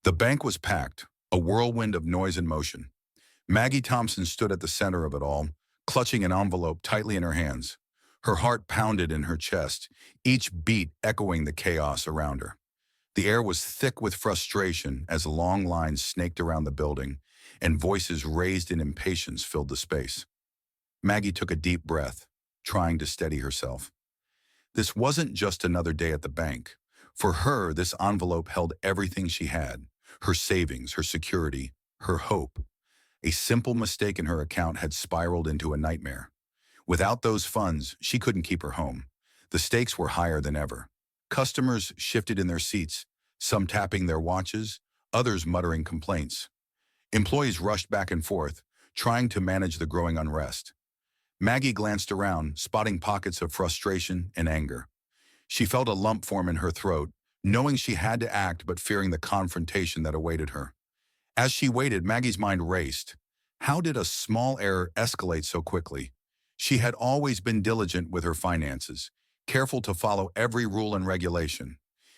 The bank was packed, a whirlwind of noise and motion. Maggie Thompson stood at the center of it all, clutching an envelope tightly in her hands. Her heart pounded in her chest, each beat echoing the chaos around her. The air was thick with frustration as long lines snaked around the building, and voices raised in impatience filled the space. Maggie took a deep breath, trying to steady herself. This wasn't just another day at the bank. For her, this envelope held everything she had: her savings, her security, her hope. A simple mistake in her account had spiraled into a nightmare. Without those funds, she couldn't keep her home. The stakes were higher than ever. Customers shifted in their seats, some tapping their watches, others muttering complaints. Employees rushed back and forth, trying to manage the growing unrest. Maggie glanced around, spotting pockets of frustration and anger. She felt a lump form in her throat, knowing she had to act but fearing the confrontation that awaited her. As she waited, Maggie's mind raced. How did a small error escalate so quickly? She had always been diligent with her finances, careful to follow every rule and regulation.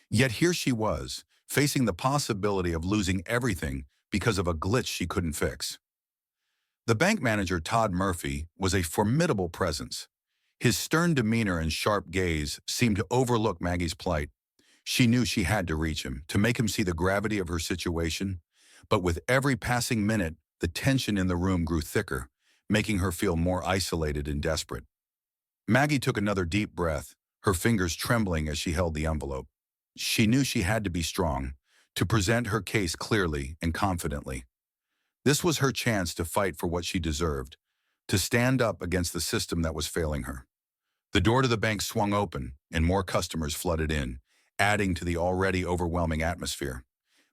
Yet here she was, facing the possibility of losing everything because of a glitch she couldn't fix. The bank manager, Todd Murphy, was a formidable presence. His stern demeanor and sharp gaze seemed to overlook Maggie's plight. She knew she had to reach him, to make him see the gravity of her situation. But with every passing minute, the tension in the room grew thicker, making her feel more isolated and desperate. Maggie took another deep breath, her fingers trembling as she held the envelope. She knew she had to be strong, to present her case clearly and confidently. This was her chance to fight for what she deserved, to stand up against the system that was failing her. The door to the bank swung open, and more customers flooded in, adding to the already overwhelming atmosphere.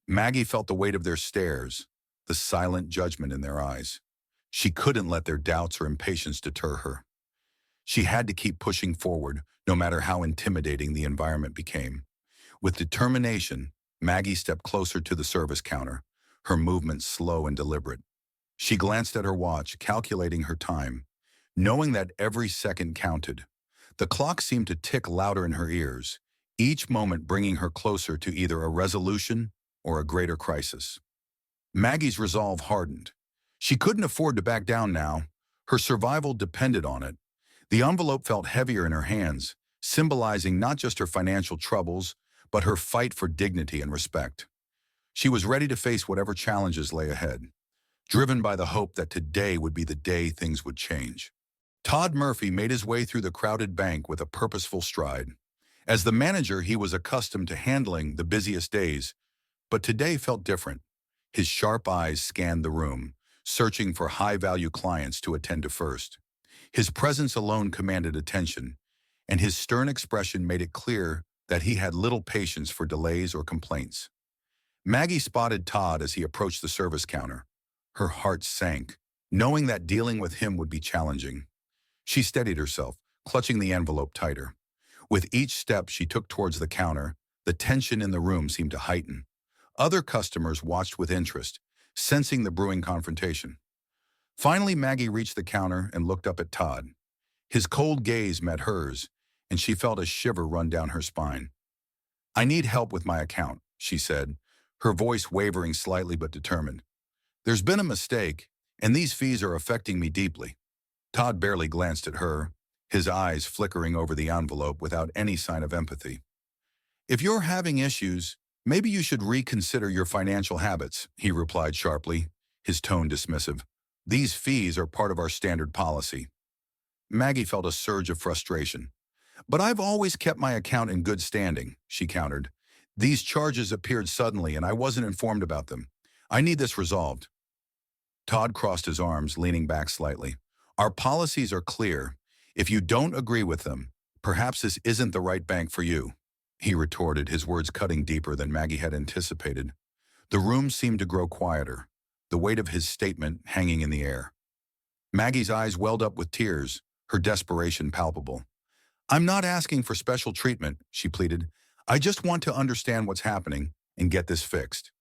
Maggie felt the weight of their stares, the silent judgment in their eyes. She couldn't let their doubts or impatience deter her. She had to keep pushing forward, no matter how intimidating the environment became. With determination, Maggie stepped closer to the service counter, her movements slow and deliberate. She glanced at her watch, calculating her time, knowing that every second counted. The clock seemed to tick louder in her ears, each moment bringing her closer to either a resolution or a greater crisis. Maggie's resolve hardened. She couldn't afford to back down now. Her survival depended on it. The envelope felt heavier in her hands, symbolizing not just her financial troubles, but her fight for dignity and respect. She was ready to face whatever challenges lay ahead, driven by the hope that today would be the day things would change. Todd Murphy made his way through the crowded bank with a purposeful stride. As the manager, he was accustomed to handling the busiest days, but today felt different. His sharp eyes scanned the room, searching for high-value clients to attend to first. His presence alone commanded attention, and his stern expression made it clear that he had little patience for delays or complaints. Maggie spotted Todd as he approached the service counter. Her heart sank, knowing that dealing with him would be challenging. She steadied herself, clutching the envelope tighter. With each step she took towards the counter, the tension in the room seemed to heighten. Other customers watched with interest, sensing the brewing confrontation. Finally, Maggie reached the counter and looked up at Todd. His cold gaze met hers, and she felt a shiver run down her spine. "I need help with my account," she said, her voice wavering slightly but determined. "There's been a mistake, and these fees are affecting me deeply." Todd barely glanced at her, his eyes flickering over the envelope without any sign of empathy. "If you're having issues, maybe you should reconsider your financial habits," he replied sharply, his tone dismissive. "These fees are part of our standard policy." Maggie felt a surge of frustration. "But I've always kept my account in good standing," she countered. "These charges appeared suddenly and I wasn't informed about them. I need this resolved." Todd crossed his arms, leaning back slightly. "Our policies are clear. If you don't agree with them, perhaps this isn't the right bank for you," he retorted, his words cutting deeper than Maggie had anticipated. The room seemed to grow quieter, the weight of his statement hanging in the air. Maggie's eyes welled up with tears, her desperation palpable. "I'm not asking for special treatment," she pleaded. "I just want to understand what's happening and get this fixed."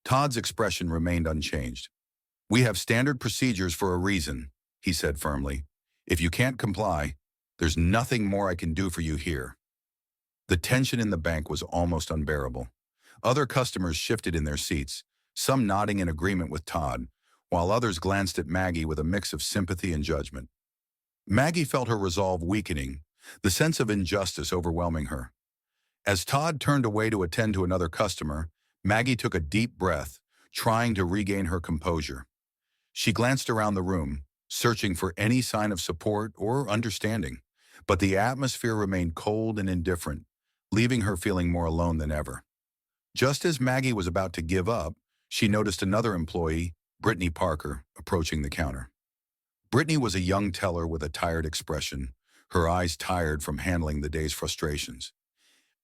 Todd's expression remained unchanged. "We have standard procedures for a reason," he said firmly. "If you can't comply, there's nothing more I can do for you here." The tension in the bank was almost unbearable. Other customers shifted in their seats, some nodding in agreement with Todd, while others glanced at Maggie with a mix of sympathy and judgment. Maggie felt her resolve weakening, the sense of injustice overwhelming her. As Todd turned away to attend to another customer, Maggie took a deep breath, trying to regain her composure. She glanced around the room, searching for any sign of support or understanding, but the atmosphere remained cold and indifferent, leaving her feeling more alone than ever. Just as Maggie was about to give up, she noticed another employee, Brittany Parker, approaching the counter. Brittany was a young teller with a tired expression, her eyes tired from handling the day's frustrations.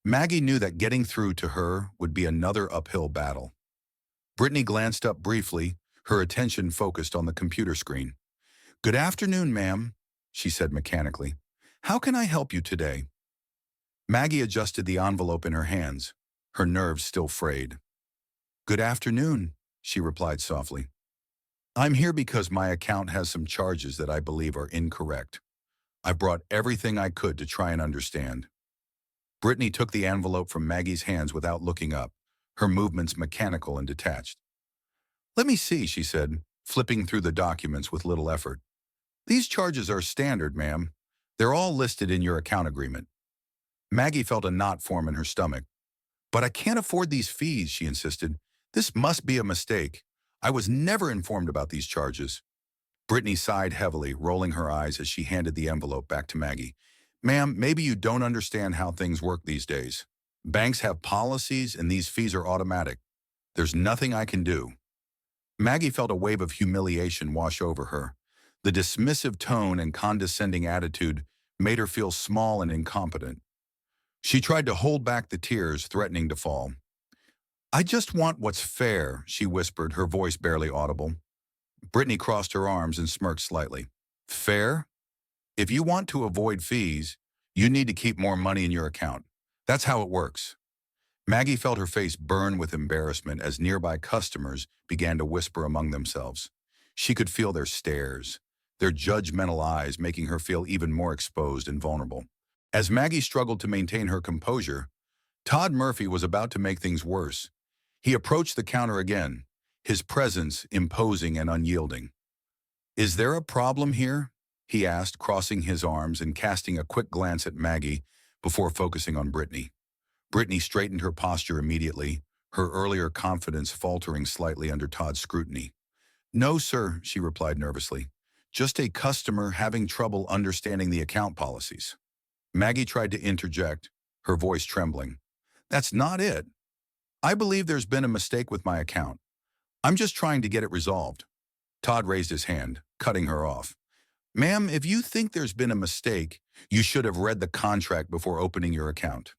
Maggie knew that getting through to her would be another uphill battle. Brittany glanced up briefly, her attention focused on the computer screen. "Good afternoon, ma'am," she said mechanically. "How can I help you today?" Maggie adjusted the envelope in her hands, her nerves still frayed. "Good afternoon," she replied softly. "I'm here because my account has some charges that I believe are incorrect. I brought everything I could to try and understand." Brittany took the envelope from Maggie's hands without looking up, her movements mechanical and detached. "Let me see," she said, flipping through the documents with little effort. "These charges are standard, ma'am. They're all listed in your account agreement." Maggie felt a knot form in her stomach. "But I can't afford these fees," she insisted. "This must be a mistake. I was never informed about these charges." Brittany sighed heavily, rolling her eyes as she handed the envelope back to Maggie. "Ma'am, maybe you don't understand how things work these days. Banks have policies and these fees are automatic. There's nothing I can do." Maggie felt a wave of humiliation wash over her. The dismissive tone and condescending attitude made her feel small and incompetent. She tried to hold back the tears threatening to fall. "I just want what's fair," she whispered, her voice barely audible. Brittany crossed her arms and smirked slightly. "Fair? If you want to avoid fees, you need to keep more money in your account. That's how it works." Maggie felt her face burn with embarrassment as nearby customers began to whisper among themselves. She could feel their stares, their judgmental eyes making her feel even more exposed and vulnerable. As Maggie struggled to maintain her composure, Todd Murphy was about to make things worse. He approached the counter again, his presence imposing and unyielding. "Is there a problem here?" he asked, crossing his arms and casting a quick glance at Maggie before focusing on Brittany. Brittany straightened her posture immediately, her earlier confidence faltering slightly under Todd's scrutiny. "No, sir," she replied nervously. "Just a customer having trouble understanding the account policies." Maggie tried to interject, her voice trembling. "That's not it. I believe there's been a mistake with my account. I'm just trying to get it resolved." Todd raised his hand, cutting her off. "Ma'am, if you think there's been a mistake, you should have read the contract before opening your account.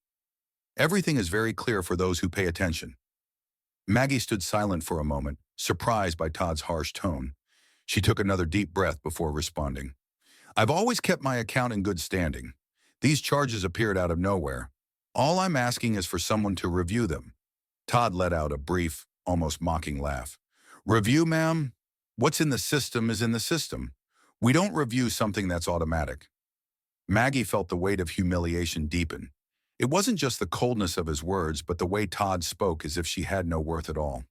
Everything is very clear for those who pay attention." Maggie stood silent for a moment, surprised by Todd's harsh tone. She took another deep breath before responding. "I've always kept my account in good standing. These charges appeared out of nowhere. All I'm asking is for someone to review them." Todd let out a brief, almost mocking laugh. "Review, ma'am? What's in the system is in the system. We don't review something that's automatic." Maggie felt the weight of humiliation deepen. It wasn't just the coldness of his words, but the way Todd spoke as if she had no worth at all.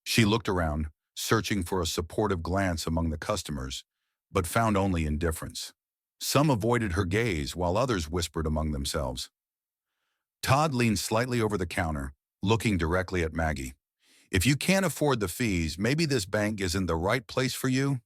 She looked around, searching for a supportive glance among the customers, but found only indifference. Some avoided her gaze, while others whispered among themselves. Todd leaned slightly over the counter, looking directly at Maggie. "If you can't afford the fees, maybe this bank isn't the right place for you?"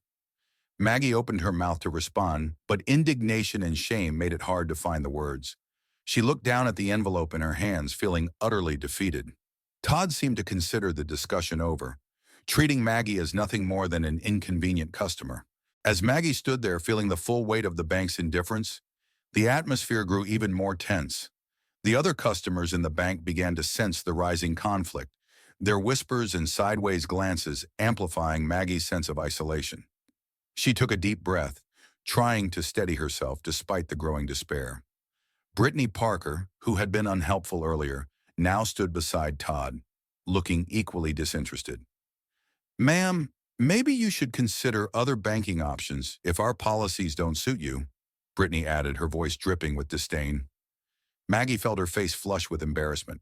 Maggie opened her mouth to respond, but indignation and shame made it hard to find the words. She looked down at the envelope in her hands, feeling utterly defeated. Todd seemed to consider the discussion over, treating Maggie as nothing more than an inconvenient customer. As Maggie stood there feeling the full weight of the bank's indifference, the atmosphere grew even more tense. The other customers in the bank began to sense the rising conflict, their whispers and sideways glances amplifying Maggie's sense of isolation. She took a deep breath, trying to steady herself despite the growing despair. Brittany Parker, who had been unhelpful earlier, now stood beside Todd, looking equally disinterested. "Ma'am, maybe you should consider other banking options if our policies don't suit you," Brittany added, her voice dripping with disdain. Maggie felt her face flush with embarrassment.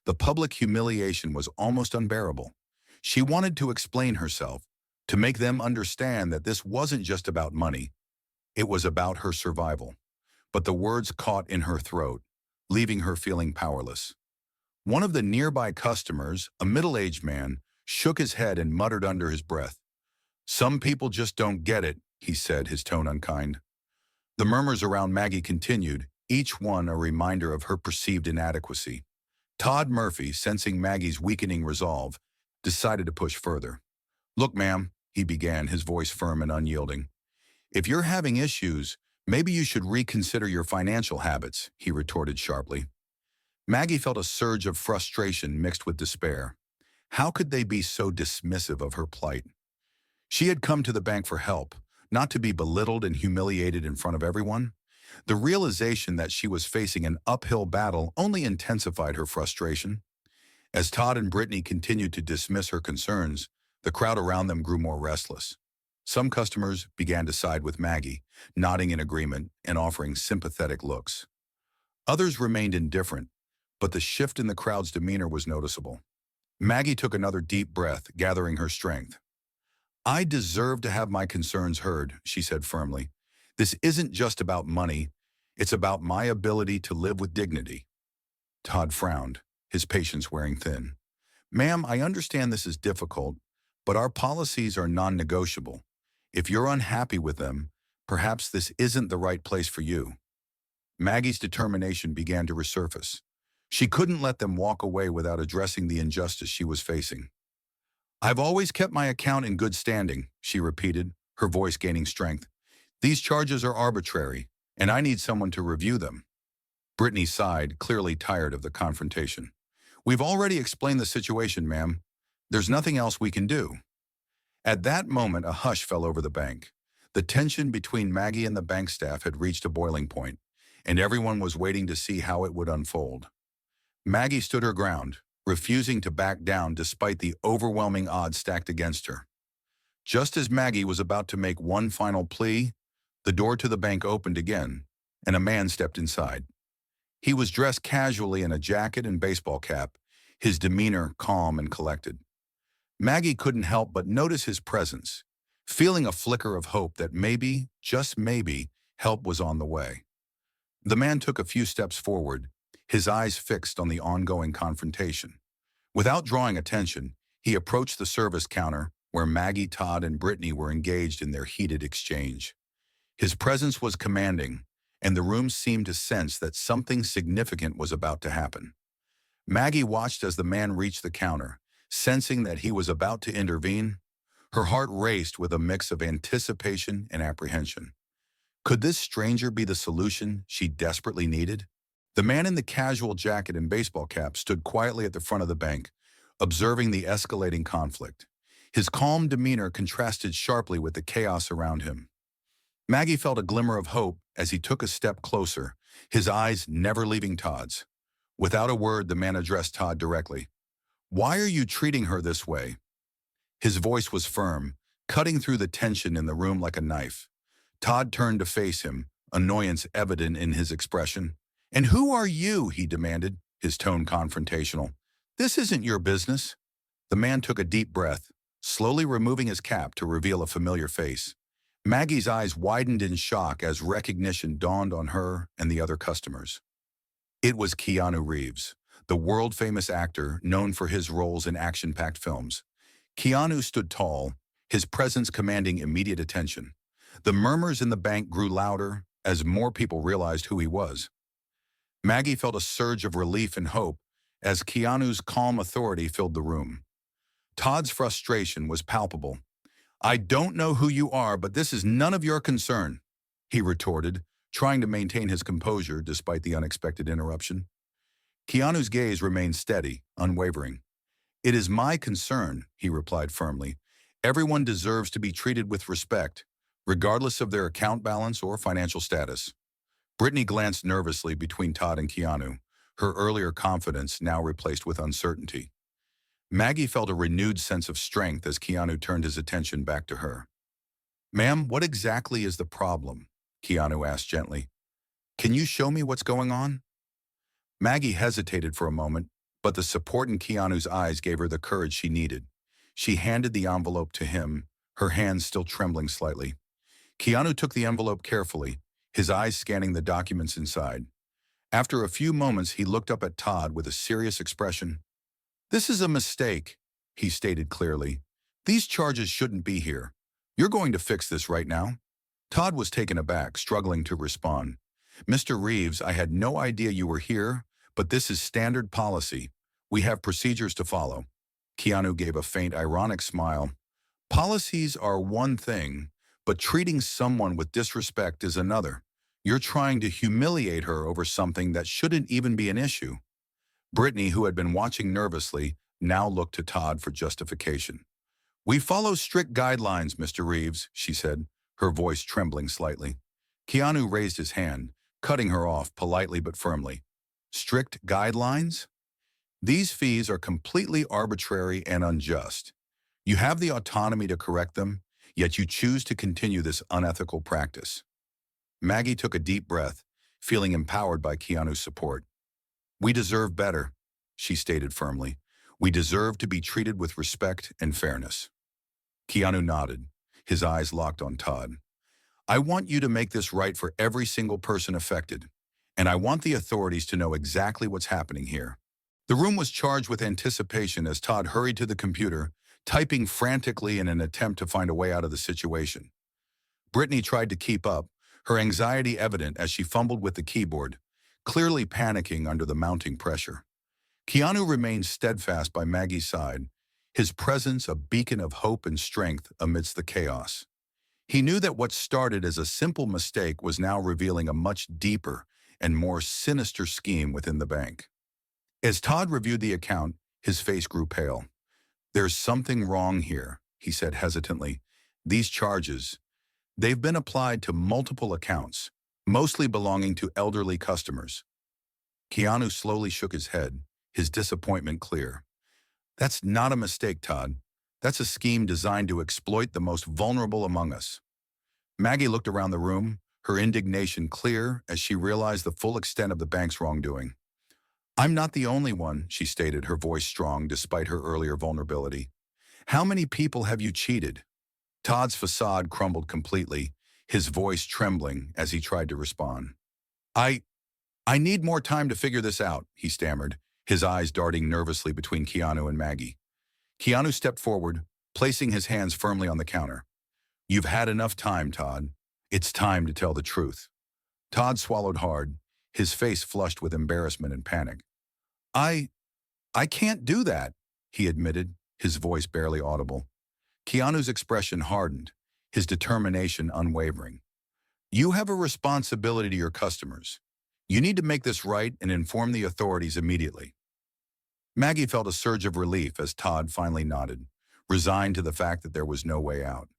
The public humiliation was almost unbearable. She wanted to explain herself, to make them understand that this wasn't just about money, it was about her survival. But the words caught in her throat, leaving her feeling powerless. One of the nearby customers, a middle-aged man, shook his head and muttered under his breath. "Some people just don't get it," he said, his tone unkind. The murmurs around Maggie continued, each one a reminder of her perceived inadequacy. Todd Murphy, sensing Maggie's weakening resolve, decided to push further. "Look, ma'am," he began, his voice firm and unyielding. "If you're having issues, maybe you should reconsider your financial habits," he retorted sharply. Maggie felt a surge of frustration mixed with despair. How could they be so dismissive of her plight? She had come to the bank for help, not to be belittled and humiliated in front of everyone. The realization that she was facing an uphill battle only intensified her frustration. As Todd and Brittany continued to dismiss her concerns, the crowd around them grew more restless. Some customers began to side with Maggie, nodding in agreement and offering sympathetic looks. Others remained indifferent, but the shift in the crowd's demeanor was noticeable. Maggie took another deep breath, gathering her strength. "I deserve to have my concerns heard," she said firmly. "This isn't just about money, it's about my ability to live with dignity." Todd frowned, his patience wearing thin. "Ma'am, I understand this is difficult, but our policies are non-negotiable. If you're unhappy with them, perhaps this isn't the right place for you." Maggie's determination began to resurface. She couldn't let them walk away without addressing the injustice she was facing. "I've always kept my account in good standing," she repeated, her voice gaining strength. "These charges are arbitrary, and I need someone to review them." Brittany sighed, clearly tired of the confrontation. "We've already explained the situation, ma'am. There's nothing else we can do." At that moment, a hush fell over the bank. The tension between Maggie and the bank staff had reached a boiling point, and everyone was waiting to see how it would unfold. Maggie stood her ground, refusing to back down despite the overwhelming odds stacked against her. Just as Maggie was about to make one final plea, the door to the bank opened again, and a man stepped inside. He was dressed casually in a jacket and baseball cap, his demeanor calm and collected. Maggie couldn't help but notice his presence, feeling a flicker of hope that maybe, just maybe, help was on the way. The man took a few steps forward, his eyes fixed on the ongoing confrontation. Without drawing attention, he approached the service counter where Maggie, Todd, and Brittany were engaged in their heated exchange. His presence was commanding, and the room seemed to sense that something significant was about to happen. Maggie watched as the man reached the counter, sensing that he was about to intervene. Her heart raced with a mix of anticipation and apprehension. Could this stranger be the solution she desperately needed? The man in the casual jacket and baseball cap stood quietly at the front of the bank, observing the escalating conflict. His calm demeanor contrasted sharply with the chaos around him. Maggie felt a glimmer of hope as he took a step closer, his eyes never leaving Todd's. Without a word, the man addressed Todd directly. "Why are you treating her this way?" His voice was firm, cutting through the tension in the room like a knife. Todd turned to face him, annoyance evident in his expression. "And who are you?" he demanded, his tone confrontational. "This isn't your business." The man took a deep breath, slowly removing his cap to reveal a familiar face. Maggie's eyes widened in shock as recognition dawned on her and the other customers. It was Keanu Reeves, the world-famous actor known for his roles in action-packed films. Keanu stood tall, his presence commanding immediate attention. The murmurs in the bank grew louder as more people realized who he was. Maggie felt a surge of relief and hope as Keanu's calm authority filled the room. Todd's frustration was palpable. "I don't know who you are, but this is none of your concern," he retorted, trying to maintain his composure despite the unexpected interruption. Keanu's gaze remained steady, unwavering. "It is my concern," he replied firmly. "Everyone deserves to be treated with respect, regardless of their account balance or financial status." Brittany glanced nervously between Todd and Keanu, her earlier confidence now replaced with uncertainty. Maggie felt a renewed sense of strength as Keanu turned his attention back to her. "Ma'am, what exactly is the problem?" Keanu asked gently. "Can you show me what's going on?" Maggie hesitated for a moment, but the support in Keanu's eyes gave her the courage she needed. She handed the envelope to him, her hands still trembling slightly. Keanu took the envelope carefully, his eyes scanning the documents inside. After a few moments, he looked up at Todd with a serious expression. "This is a mistake," he stated clearly. "These charges shouldn't be here. You're going to fix this right now?" Todd was taken aback, struggling to respond. "Mr. Reeves, I had no idea you were here, but this is standard policy. We have procedures to follow." Keanu gave a faint, ironic smile. "Policies are one thing, but treating someone with disrespect is another. You're trying to humiliate her over something that shouldn't even be an issue." Brittany, who had been watching nervously, now looked to Todd for justification. "We follow strict guidelines, Mr. Reeves," she said, her voice trembling slightly. Keanu raised his hand, cutting her off politely but firmly. "Strict guidelines? These fees are completely arbitrary and unjust. You have the autonomy to correct them, yet you choose to continue this unethical practice." Maggie took a deep breath, feeling empowered by Keanu's support. "We deserve better," she stated firmly. "We deserve to be treated with respect and fairness." Keanu nodded, his eyes locked on Todd. "I want you to make this right for every single person affected, and I want the authorities to know exactly what's happening here." The room was charged with anticipation as Todd hurried to the computer, typing frantically in an attempt to find a way out of the situation. Brittany tried to keep up, her anxiety evident as she fumbled with the keyboard, clearly panicking under the mounting pressure. Keanu remained steadfast by Maggie's side, his presence a beacon of hope and strength amidst the chaos. He knew that what started as a simple mistake was now revealing a much deeper and more sinister scheme within the bank. As Todd reviewed the account, his face grew pale. "There's something wrong here," he said hesitantly. "These charges, they've been applied to multiple accounts, mostly belonging to elderly customers." Keanu slowly shook his head, his disappointment clear. "That's not a mistake, Todd. That's a scheme designed to exploit the most vulnerable among us." Maggie looked around the room, her indignation clear as she realized the full extent of the bank's wrongdoing. "I'm not the only one," she stated, her voice strong despite her earlier vulnerability. "How many people have you cheated?" Todd's facade crumbled completely, his voice trembling as he tried to respond. I I need more time to figure this out," he stammered, his eyes darting nervously between Keanu and Maggie. Keanu stepped forward, placing his hands firmly on the counter. "You've had enough time, Todd. It's time to tell the truth." Todd swallowed hard, his face flushed with embarrassment and panic. I I can't do that," he admitted, his voice barely audible. Keanu's expression hardened, his determination unwavering. "You have a responsibility to your customers. You need to make this right and inform the authorities immediately." Maggie felt a surge of relief as Todd finally nodded, resigned to the fact that there was no way out.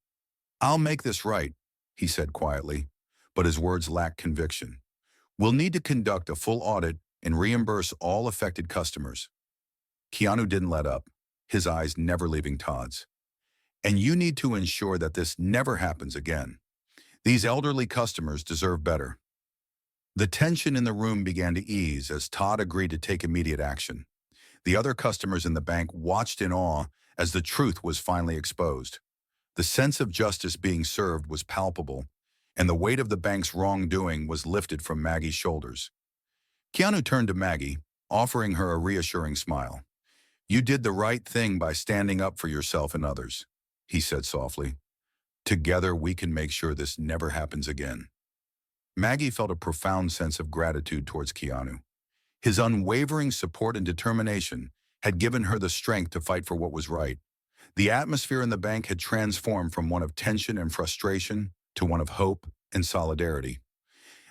"I'll make this right," he said quietly, but his words lacked conviction. "We'll need to conduct a full audit and reimburse all affected customers." Keanu didn't let up, his eyes never leaving Todd's. "And you need to ensure that this never happens again. These elderly customers deserve better." The tension in the room began to ease as Todd agreed to take immediate action. The other customers in the bank watched in awe as the truth was finally exposed. The sense of justice being served was palpable, and the weight of the bank's wrongdoing was lifted from Maggie's shoulders. Keanu turned to Maggie, offering her a reassuring smile. "You did the right thing by standing up for yourself and others," he said softly. "Together we can make sure this never happens again." Maggie felt a profound sense of gratitude towards Keanu. His unwavering support and determination had given her the strength to fight for what was right. The atmosphere in the bank had transformed from one of tension and frustration to one of hope and solidarity.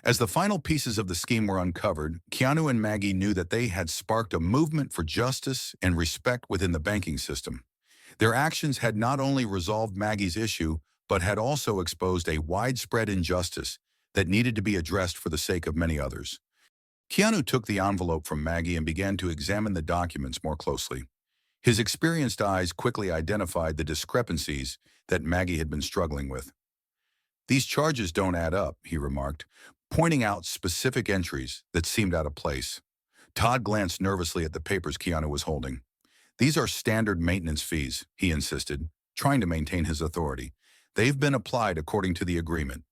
As the final pieces of the scheme were uncovered, Keanu and Maggie knew that they had sparked a movement for justice and respect within the banking system. Their actions had not only resolved Maggie's issue, but had also exposed a widespread injustice that needed to be addressed for the sake of many others. Keanu took the envelope from Maggie and began to examine the documents more closely. His experienced eyes quickly identified the discrepancies that Maggie had been struggling with. "These charges don't add up," he remarked, pointing out specific entries that seemed out of place. Todd glanced nervously at the papers Keanu was holding. These are standard maintenance fees, he insisted, trying to maintain his authority. They've been applied according to the agreement.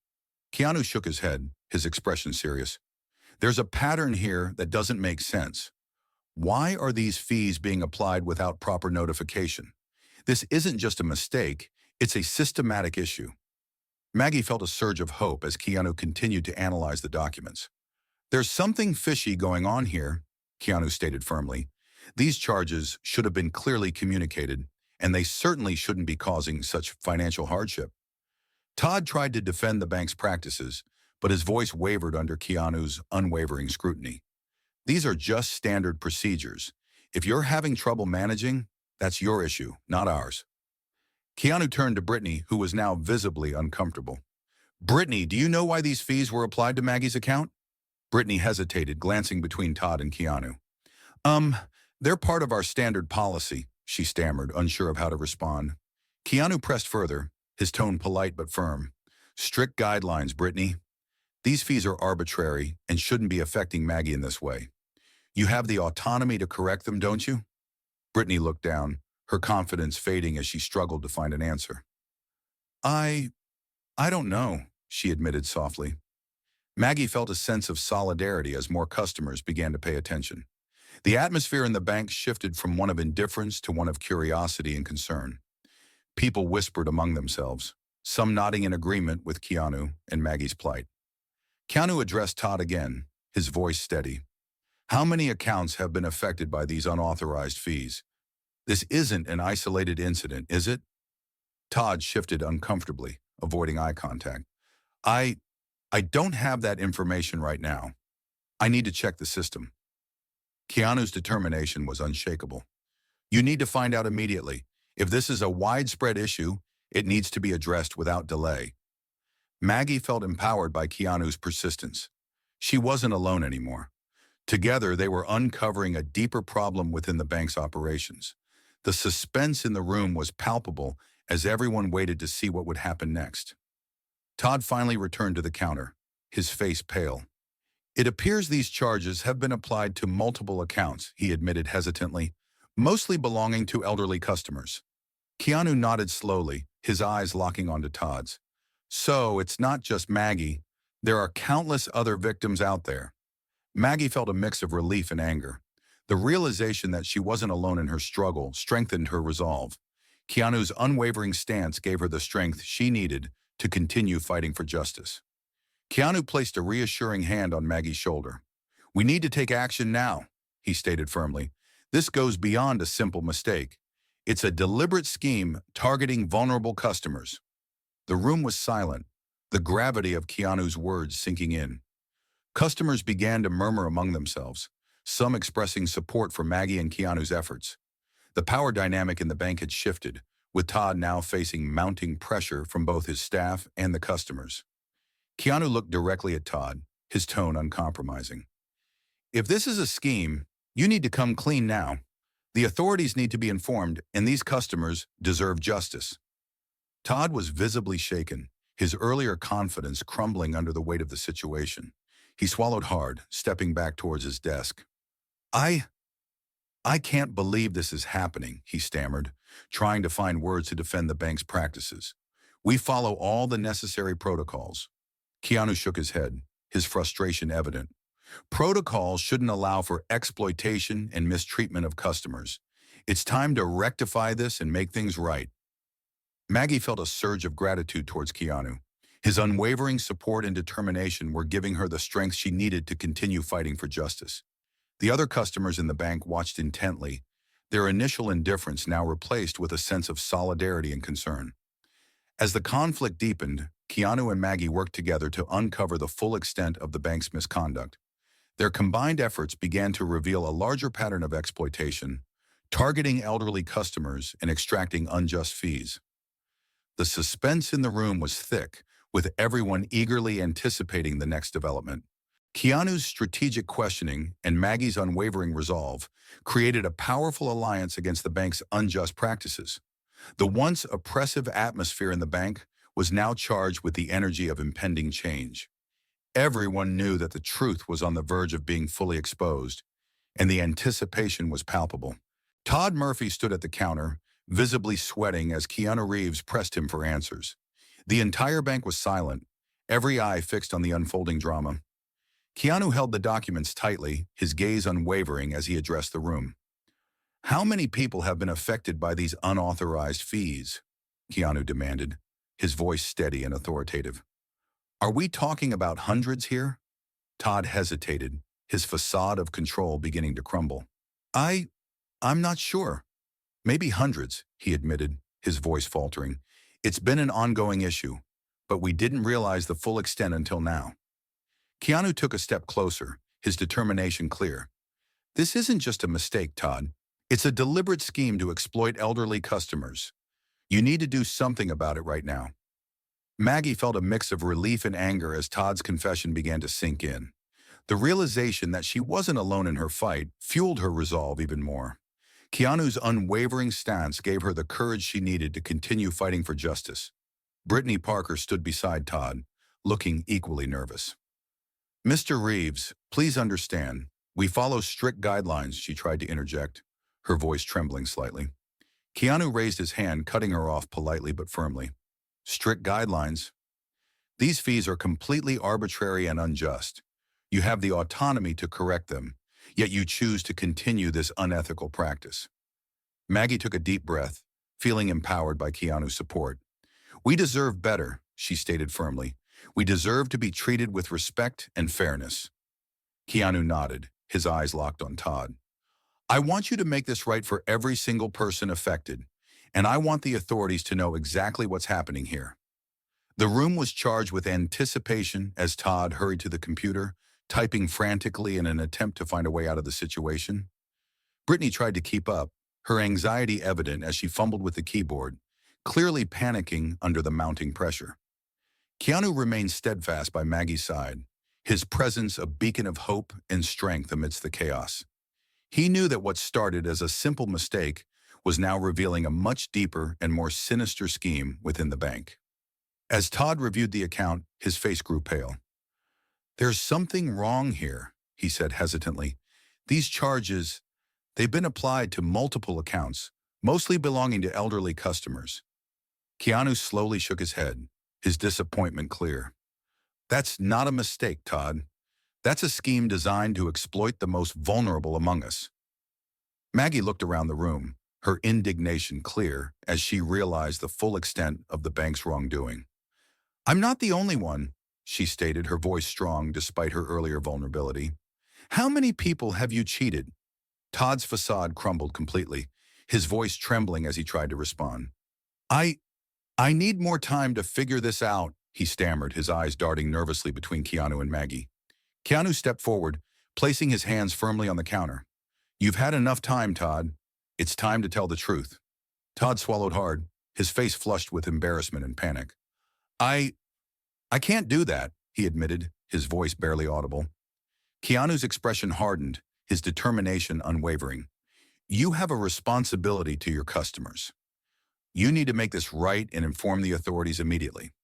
Keanu shook his head, his expression serious. There's a pattern here that doesn't make sense. Why are these fees being applied without proper notification? This isn't just a mistake, it's a systematic issue. Maggie felt a surge of hope as Keanu continued to analyze the documents. There's something fishy going on here, Keanu stated firmly. These charges should have been clearly communicated, and they certainly shouldn't be causing such financial hardship. Todd tried to defend the bank's practices, but his voice wavered under Keanu's unwavering scrutiny. These are just standard procedures. If you're having trouble managing, that's your issue, not ours. Keanu turned to Brittany, who was now visibly uncomfortable. Brittany, do you know why these fees were applied to Maggie's account? Brittany hesitated, glancing between Todd and Keanu. They're part of our standard policy, she stammered, unsure of how to respond. Keanu pressed further, his tone polite but firm. Strict guidelines, Brittany. These fees are arbitrary and shouldn't be affecting Maggie in this way. You have the autonomy to correct them, don't you? Brittany looked down, her confidence fading as she struggled to find an answer. I don't know, she admitted softly. Maggie felt a sense of solidarity as more customers began to pay attention. The atmosphere in the bank shifted from one of indifference to one of curiosity and concern. People whispered among themselves, some nodding in agreement with Keanu and Maggie's plight. Keanu addressed Todd again, his voice steady. How many accounts have been affected by these unauthorized fees? This isn't an isolated incident, is it? Todd shifted uncomfortably, avoiding eye contact. I don't have that information right now. I need to check the system. Keanu's determination was unshakable. You need to find out immediately. If this is a widespread issue, it needs to be addressed without delay. Maggie felt empowered by Keanu's persistence. She wasn't alone anymore. Together, they were uncovering a deeper problem within the bank's operations. The suspense in the room was palpable as everyone waited to see what would happen next. Todd finally returned to the counter, his face pale. It appears these charges have been applied to multiple accounts, he admitted hesitantly, mostly belonging to elderly customers. Keanu nodded slowly, his eyes locking onto Todd's. So, it's not just Maggie. There are countless other victims out there. Maggie felt a mix of relief and anger. The realization that she wasn't alone in her struggle strengthened her resolve. Keanu's unwavering stance gave her the strength she needed to continue fighting for justice. Keanu placed a reassuring hand on Maggie's shoulder. We need to take action now, he stated firmly. This goes beyond a simple mistake. It's a deliberate scheme targeting vulnerable customers. The room was silent, the gravity of Keanu's words sinking in. Customers began to murmur among themselves, some expressing support for Maggie and Keanu's efforts. The power dynamic in the bank had shifted, with Todd now facing mounting pressure from both his staff and the customers. Keanu looked directly at Todd, his tone uncompromising. If this is a scheme, you need to come clean now. The authorities need to be informed, and these customers deserve justice. Todd was visibly shaken, his earlier confidence crumbling under the weight of the situation. He swallowed hard, stepping back towards his desk. I can't believe this is happening, he stammered, trying to find words to defend the bank's practices. We follow all the necessary protocols. Keanu shook his head, his frustration evident. Protocols shouldn't allow for exploitation and mistreatment of customers. It's time to rectify this and make things right. Maggie felt a surge of gratitude towards Keanu. His unwavering support and determination were giving her the strength she needed to continue fighting for justice. The other customers in the bank watched intently, their initial indifference now replaced with a sense of solidarity and concern. As the conflict deepened, Keanu and Maggie worked together to uncover the full extent of the bank's misconduct. Their combined efforts began to reveal a larger pattern of exploitation, targeting elderly customers and extracting unjust fees. The suspense in the room was thick, with everyone eagerly anticipating the next development. Keanu's strategic questioning and Maggie's unwavering resolve created a powerful alliance against the bank's unjust practices. The once oppressive atmosphere in the bank was now charged with the energy of impending change. Everyone knew that the truth was on the verge of being fully exposed, and the anticipation was palpable. Todd Murphy stood at the counter, visibly sweating as Keanu Reeves pressed him for answers. The entire bank was silent, every eye fixed on the unfolding drama. Keanu held the documents tightly, his gaze unwavering as he addressed the room. "How many people have been affected by these unauthorized fees?" Keanu demanded, his voice steady and authoritative. "Are we talking about hundreds here?" Todd hesitated, his facade of control beginning to crumble. I, I'm not sure. Maybe hundreds," he admitted, his voice faltering. "It's been an ongoing issue, but we didn't realize the full extent until now." Keanu took a step closer, his determination clear. "This isn't just a mistake, Todd. It's a deliberate scheme to exploit elderly customers. You need to do something about it right now." Maggie felt a mix of relief and anger as Todd's confession began to sink in. The realization that she wasn't alone in her fight fueled her resolve even more. Keanu's unwavering stance gave her the courage she needed to continue fighting for justice. Brittany Parker stood beside Todd, looking equally nervous. "Mr. Reeves, please understand, we follow strict guidelines," she tried to interject, her voice trembling slightly. Keanu raised his hand, cutting her off politely but firmly. "Strict guidelines? These fees are completely arbitrary and unjust. You have the autonomy to correct them, yet you choose to continue this unethical practice." Maggie took a deep breath, feeling empowered by Keanu's support. "We deserve better," she stated firmly. "We deserve to be treated with respect and fairness." Keanu nodded, his eyes locked on Todd. "I want you to make this right for every single person affected, and I want the authorities to know exactly what's happening here." The room was charged with anticipation as Todd hurried to the computer, typing frantically in an attempt to find a way out of the situation. Brittany tried to keep up, her anxiety evident as she fumbled with the keyboard, clearly panicking under the mounting pressure. Keanu remained steadfast by Maggie's side, his presence a beacon of hope and strength amidst the chaos. He knew that what started as a simple mistake was now revealing a much deeper and more sinister scheme within the bank. As Todd reviewed the account, his face grew pale. "There's something wrong here," he said hesitantly. "These charges, they've been applied to multiple accounts, mostly belonging to elderly customers." Keanu slowly shook his head, his disappointment clear. "That's not a mistake, Todd. That's a scheme designed to exploit the most vulnerable among us." Maggie looked around the room, her indignation clear as she realized the full extent of the bank's wrongdoing. "I'm not the only one," she stated, her voice strong despite her earlier vulnerability. "How many people have you cheated?" Todd's facade crumbled completely, his voice trembling as he tried to respond. I need more time to figure this out," he stammered, his eyes darting nervously between Keanu and Maggie. Keanu stepped forward, placing his hands firmly on the counter. "You've had enough time, Todd. It's time to tell the truth." Todd swallowed hard, his face flushed with embarrassment and panic. I can't do that," he admitted, his voice barely audible. Keanu's expression hardened, his determination unwavering. "You have a responsibility to your customers. You need to make this right and inform the authorities immediately."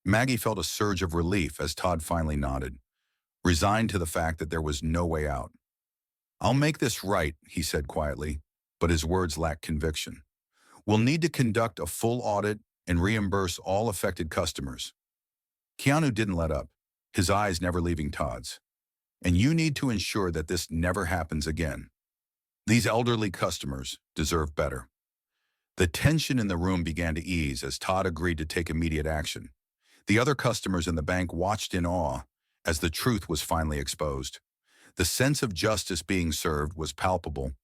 Maggie felt a surge of relief as Todd finally nodded, resigned to the fact that there was no way out. "I'll make this right," he said quietly, but his words lacked conviction. "We'll need to conduct a full audit and reimburse all affected customers." Keanu didn't let up, his eyes never leaving Todd's. "And you need to ensure that this never happens again. These elderly customers deserve better." The tension in the room began to ease as Todd agreed to take immediate action. The other customers in the bank watched in awe as the truth was finally exposed. The sense of justice being served was palpable,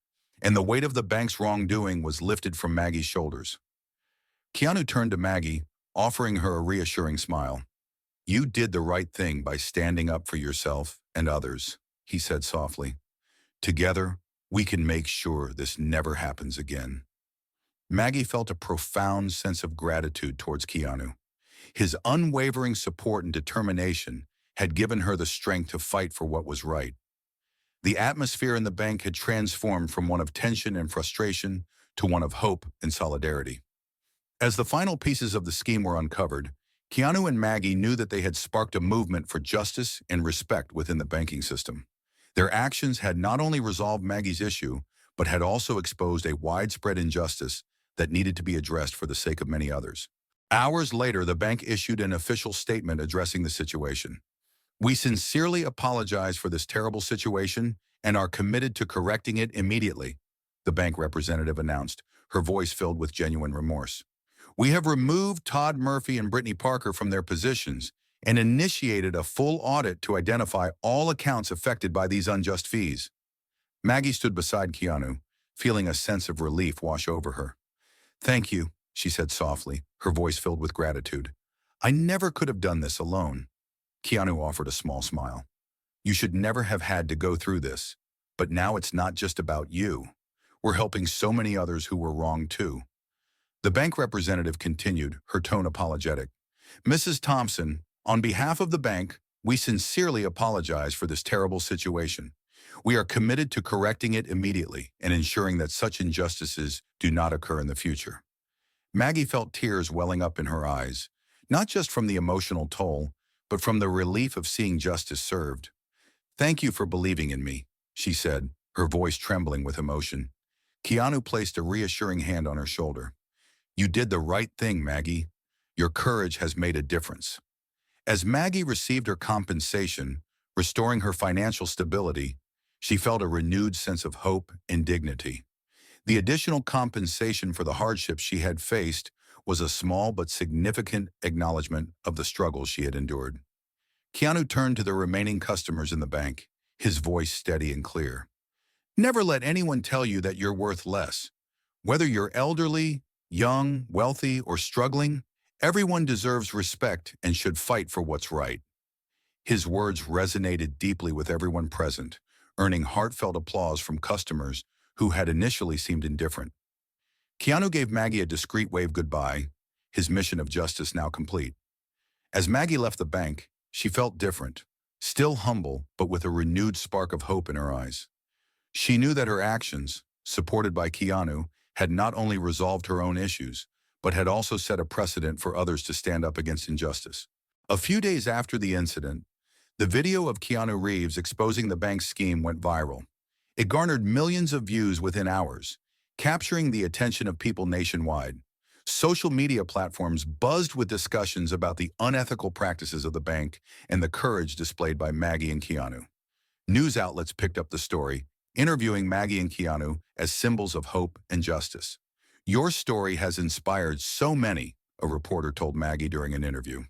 and the weight of the bank's wrongdoing was lifted from Maggie's shoulders. Keanu turned to Maggie, offering her a reassuring smile. "You did the right thing by standing up for yourself and others," he said softly. "Together, we can make sure this never happens again." Maggie felt a profound sense of gratitude towards Keanu. His unwavering support and determination had given her the strength to fight for what was right. The atmosphere in the bank had transformed from one of tension and frustration to one of hope and solidarity. As the final pieces of the scheme were uncovered, Keanu and Maggie knew that they had sparked a movement for justice and respect within the banking system. Their actions had not only resolved Maggie's issue, but had also exposed a widespread injustice that needed to be addressed for the sake of many others. Hours later, the bank issued an official statement addressing the situation. "We sincerely apologize for this terrible situation and are committed to correcting it immediately," the bank representative announced, her voice filled with genuine remorse. "We have removed Todd Murphy and Brittany Parker from their positions and initiated a full audit to identify all accounts affected by these unjust fees." Maggie stood beside Keanu, feeling a sense of relief wash over her. "Thank you," she said softly, her voice filled with gratitude. "I never could have done this alone." Keanu offered a small smile. "You should never have had to go through this. But now it's not just about you. We're helping so many others who were wronged too." The bank representative continued, her tone apologetic. "Mrs. Thompson, on behalf of the bank, we sincerely apologize for this terrible situation. We are committed to correcting it immediately and ensuring that such injustices do not occur in the future." Maggie felt tears welling up in her eyes, not just from the emotional toll, but from the relief of seeing justice served. "Thank you for believing in me," she said, her voice trembling with emotion. Keanu placed a reassuring hand on her shoulder. "You did the right thing, Maggie. Your courage has made a difference." As Maggie received her compensation, restoring her financial stability, she felt a renewed sense of hope and dignity. The additional compensation for the hardships she had faced was a small but significant acknowledgement of the struggles she had endured. Keanu turned to the remaining customers in the bank, his voice steady and clear. "Never let anyone tell you that you're worth less. Whether you're elderly, young, wealthy, or struggling, everyone deserves respect and should fight for what's right." His words resonated deeply with everyone present, earning heartfelt applause from customers who had initially seemed indifferent. Keanu gave Maggie a discreet wave goodbye, his mission of justice now complete. As Maggie left the bank, she felt different, still humble, but with a renewed spark of hope in her eyes. She knew that her actions, supported by Keanu, had not only resolved her own issues, but had also set a precedent for others to stand up against injustice. A few days after the incident, the video of Keanu Reeves exposing the bank's scheme went viral. It garnered millions of views within hours, capturing the attention of people nationwide. Social media platforms buzzed with discussions about the unethical practices of the bank and the courage displayed by Maggie and Keanu. News outlets picked up the story, interviewing Maggie and Keanu as symbols of hope and justice. "Your story has inspired so many," a reporter told Maggie during an interview.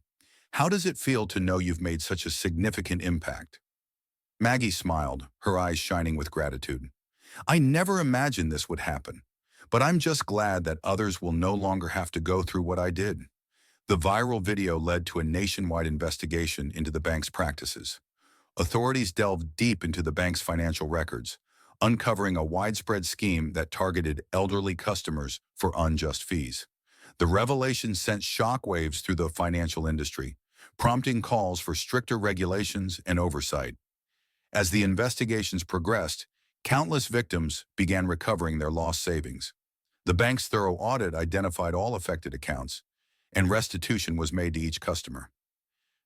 "How does it feel to know you've made such a significant impact?" Maggie smiled, her eyes shining with gratitude. "I never imagined this would happen, but I'm just glad that others will no longer have to go through what I did." The viral video led to a nationwide investigation into the bank's practices. Authorities delved deep into the bank's financial records, uncovering a widespread scheme that targeted elderly customers for unjust fees. The revelation sent shockwaves through the financial industry, prompting calls for stricter regulations and oversight. As the investigations progressed, countless victims began recovering their lost savings. The bank's thorough audit identified all affected accounts, and restitution was made to each customer.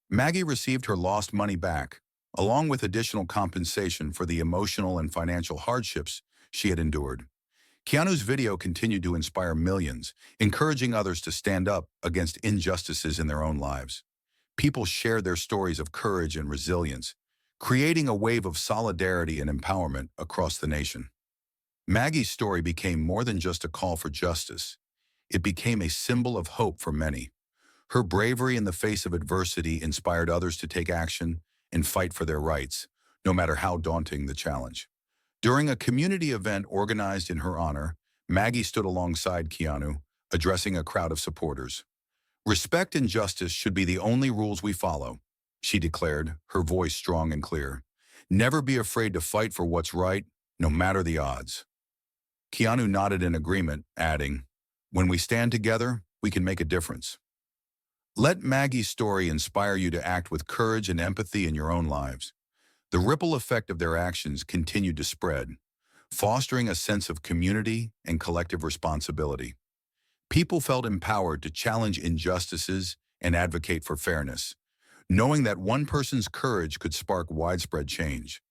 Maggie received her lost money back, along with additional compensation for the emotional and financial hardships she had endured. Keanu's video continued to inspire millions, encouraging others to stand up against injustices in their own lives. People shared their stories of courage and resilience, creating a wave of solidarity and empowerment across the nation. Maggie's story became more than just a call for justice. It became a symbol of hope for many. Her bravery in the face of adversity inspired others to take action and fight for their rights, no matter how daunting the challenge. During a community event organized in her honor, Maggie stood alongside Keanu, addressing a crowd of supporters. "Respect and justice should be the only rules we follow," she declared, her voice strong and clear. "Never be afraid to fight for what's right, no matter the odds." Keanu nodded in agreement, adding, "When we stand together, we can make a difference." Let Maggie's story inspire you to act with courage and empathy in your own lives. The ripple effect of their actions continued to spread, fostering a sense of community and collective responsibility. People felt empowered to challenge injustices and advocate for fairness, knowing that one person's courage could spark widespread change.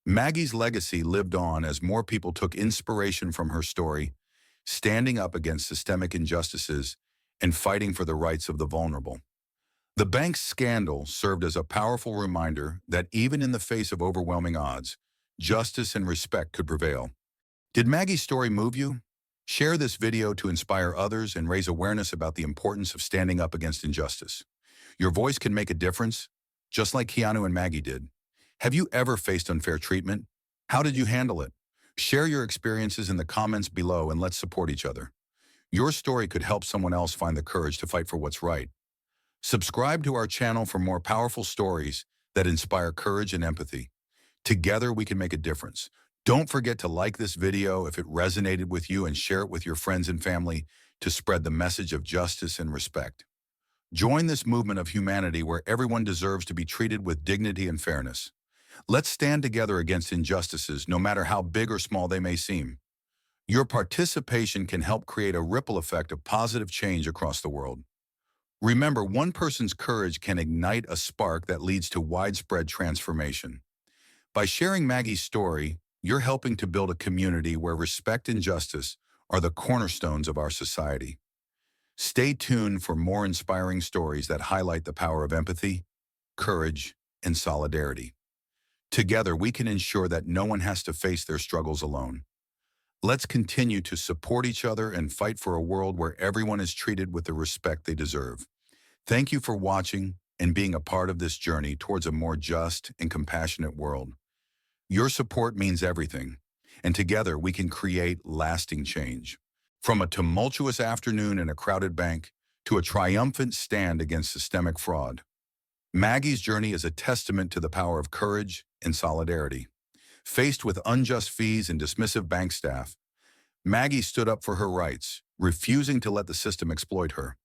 Maggie's legacy lived on as more people took inspiration from her story, standing up against systemic injustices and fighting for the rights of the vulnerable. The bank's scandal served as a powerful reminder that even in the face of overwhelming odds, justice and respect could prevail. Did Maggie's story move you? Share this video to inspire others and raise awareness about the importance of standing up against injustice. Your voice can make a difference, just like Keanu and Maggie did. Have you ever faced unfair treatment? How did you handle it? Share your experiences in the comments below and let's support each other. Your story could help someone else find the courage to fight for what's right. Subscribe to our channel for more powerful stories that inspire courage and empathy. Together we can make a difference. Don't forget to like this video if it resonated with you and share it with your friends and family to spread the message of justice and respect. Join this movement of humanity where everyone deserves to be treated with dignity and fairness. Let's stand together against injustices, no matter how big or small they may seem. Your participation can help create a ripple effect of positive change across the world. Remember, one person's courage can ignite a spark that leads to widespread transformation. By sharing Maggie's story, you're helping to build a community where respect and justice are the cornerstones of our society. Stay tuned for more inspiring stories that highlight the power of empathy, courage, and solidarity. Together, we can ensure that no one has to face their struggles alone. Let's continue to support each other and fight for a world where everyone is treated with the respect they deserve. Thank you for watching and being a part of this journey towards a more just and compassionate world. Your support means everything, and together we can create lasting change. From a tumultuous afternoon in a crowded bank to a triumphant stand against systemic fraud, Maggie's journey is a testament to the power of courage and solidarity. Faced with unjust fees and dismissive bank staff, Maggie stood up for her rights, refusing to let the system exploit her.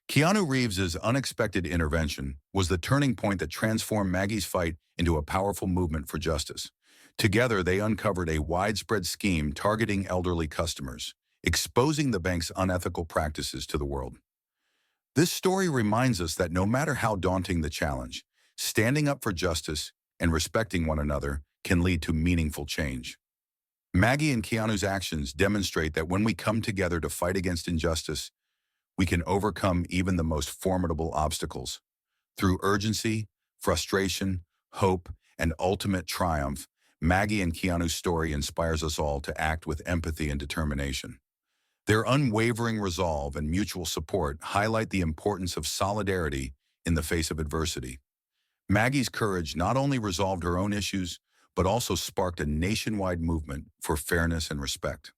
Keanu Reeves's unexpected intervention was the turning point that transformed Maggie's fight into a powerful movement for justice. Together, they uncovered a widespread scheme targeting elderly customers, exposing the bank's unethical practices to the world. This story reminds us that no matter how daunting the challenge, standing up for justice and respecting one another can lead to meaningful change. Maggie and Keanu's actions demonstrate that when we come together to fight against injustice, we can overcome even the most formidable obstacles. Through urgency, frustration, hope, and ultimate triumph, Maggie and Keanu's story inspires us all to act with empathy and determination. Their unwavering resolve and mutual support highlight the importance of solidarity in the face of adversity. Maggie's courage not only resolved her own issues, but also sparked a nationwide movement for fairness and respect.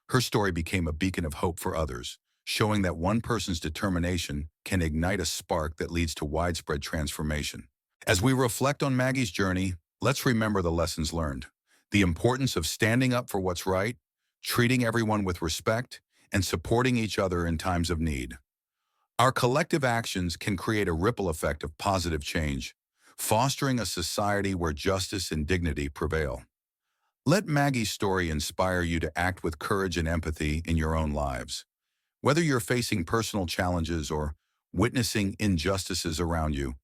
Her story became a beacon of hope for others, showing that one person's determination can ignite a spark that leads to widespread transformation. As we reflect on Maggie's journey, let's remember the lessons learned. The importance of standing up for what's right, treating everyone with respect, and supporting each other in times of need. Our collective actions can create a ripple effect of positive change, fostering a society where justice and dignity prevail. Let Maggie's story inspire you to act with courage and empathy in your own lives. Whether you're facing personal challenges or witnessing injustices around you,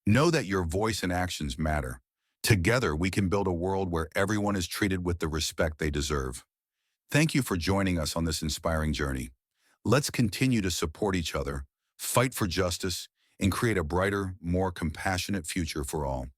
know that your voice and actions matter. Together, we can build a world where everyone is treated with the respect they deserve. Thank you for joining us on this inspiring journey. Let's continue to support each other, fight for justice, and create a brighter, more compassionate future for all.